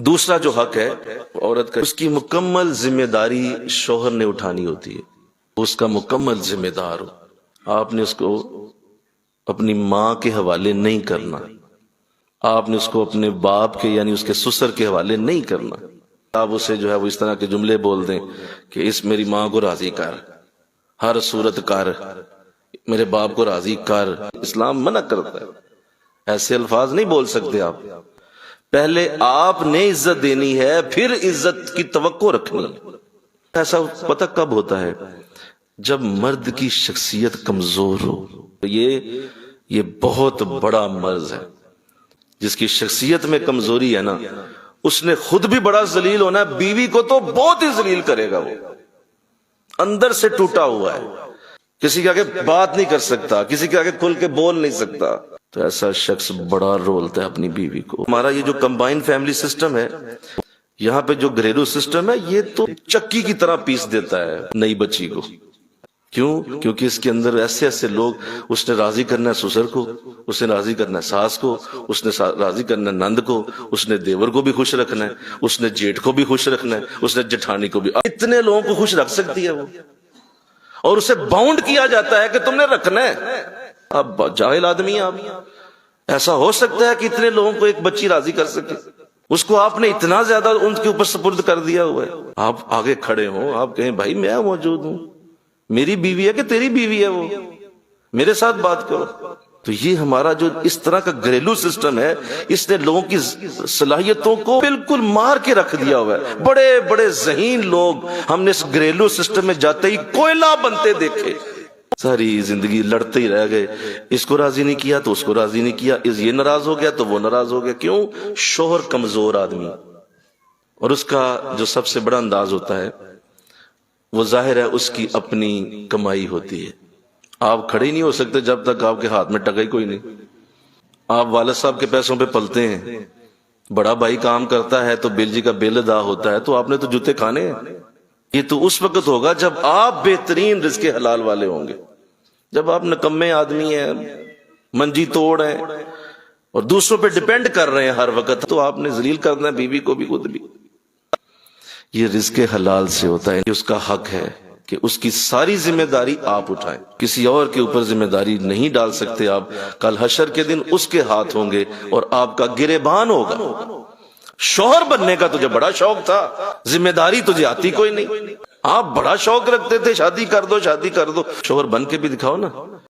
دوسرا جو حق ہے عورت کا، اس کی مکمل ذمہ داری شوہر نے اٹھانی ہوتی ہے، اس کا مکمل ذمہ دار ہو۔ آپ نے اس کو اپنی ماں کے حوالے نہیں کرنا، آپ نے اس کو اپنے باپ کے یعنی اس کے سسر کے حوالے نہیں کرنا۔ آپ اسے جو ہے وہ اس طرح کے جملے بول دیں کہ اس میری ماں کو راضی کر، ہر صورت کر، میرے باپ کو راضی کر، اسلام منع کرتا ہے۔ ایسے الفاظ نہیں بول سکتے آپ۔ پہلے آپ نے عزت دینی ہے، پھر عزت کی توقع رکھنی ہے۔ ایسا پتہ کب ہوتا ہے؟ جب مرد کی شخصیت کمزور ہو۔ یہ بہت بڑا مرض ہے۔ جس کی شخصیت میں کمزوری ہے نا، اس نے خود بھی بڑا ذلیل ہونا ہے، بیوی کو تو بہت ہی ذلیل کرے گا۔ وہ اندر سے ٹوٹا ہوا ہے، کسی کے آگے بات نہیں کر سکتا، کسی کے آگے کھل کے بول نہیں سکتا، تو ایسا شخص بڑا رولتا ہے اپنی بیوی کو۔ ہمارا یہ جو کمبائنڈ فیملی سسٹم ہے، یہاں پہ جو گھریلو سسٹم ہے، یہ تو چکی کی طرح پیس دیتا ہے نئی بچی کو۔ کیوں؟ کیونکہ اس کے اندر ایسے ایسے لوگ، اس نے راضی کرنا ہے سسر کو، اس نے راضی کرنا ہے ساس کو، اس نے راضی کرنا ہے نند کو، اس نے دیور کو بھی خوش رکھنا ہے، اس نے جیٹھ کو بھی خوش رکھنا ہے، اس نے جٹھانی کو بھی۔ اتنے لوگوں کو خوش رکھ سکتی ہے وہ، اور اسے باؤنڈ کیا جاتا ہے کہ تم نے رکھنا ہے۔ اب جاہل آدمی ہیں آپ۔ ایسا ہو سکتا ہے کہ اتنے لوگوں کو ایک بچی راضی کر سکے؟ اس کو آپ نے اتنا زیادہ ان کے اوپر سپرد کر دیا ہوا ہے۔ آپ آگے کھڑے ہوں، آپ کہیں بھائی میں موجود ہوں، میری بیوی ہے کہ تیری بیوی ہے، وہ میرے ساتھ بات کرو۔ تو یہ ہمارا جو اس طرح کا گھریلو سسٹم ہے، اس نے لوگوں کی صلاحیتوں کو بالکل مار کے رکھ دیا ہوا ہے۔ بڑے بڑے ذہین لوگ ہم نے اس گھریلو سسٹم میں جاتے ہی کوئلہ بنتے دیکھے، ساری زندگی لڑتے ہی رہ گئے۔ اس کو راضی نہیں کیا تو اس کو راضی نہیں کیا، یہ ناراض ہو گیا تو وہ ناراض ہو گیا۔ کیوں؟ شوہر کمزور آدمی، اور اس کا جو سب سے بڑا انداز ہوتا ہے وہ ظاہر ہے اس کی اپنی کمائی ہوتی ہے۔ آپ کھڑے ہی نہیں ہو سکتے جب تک آپ کے ہاتھ میں ٹکا ہی کوئی نہیں۔ آپ والد صاحب کے پیسوں پہ پلتے ہیں، بڑا بھائی کام کرتا ہے تو بل جی کا بل ادا ہوتا ہے، تو آپ نے تو جوتے کھانے ہیں۔ یہ تو اس وقت ہوگا جب آپ بہترین رزق حلال والے ہوں گے۔ جب آپ نکمے آدمی ہیں، منجی توڑ ہیں، اور دوسروں پہ ڈیپینڈ کر رہے ہیں ہر وقت، تو آپ نے ذلیل کرنا ہے بیوی کو بھی، خود بھی۔ یہ رزق حلال سے ہوتا ہے، اس کا حق ہے کہ اس کی ساری ذمہ داری آپ اٹھائیں، کسی اور کے اوپر ذمہ داری نہیں ڈال سکتے آپ۔ کل حشر کے دن اس کے ہاتھ ہوں گے اور آپ کا گریبان ہوگا۔ شوہر بننے کا تجھے بڑا شوق تھا، ذمہ داری تجھے آتی کوئی نہیں۔ آپ بڑا شوق رکھتے تھے، شادی کر دو شادی کر دو، شوہر بن کے بھی دکھاؤ نا۔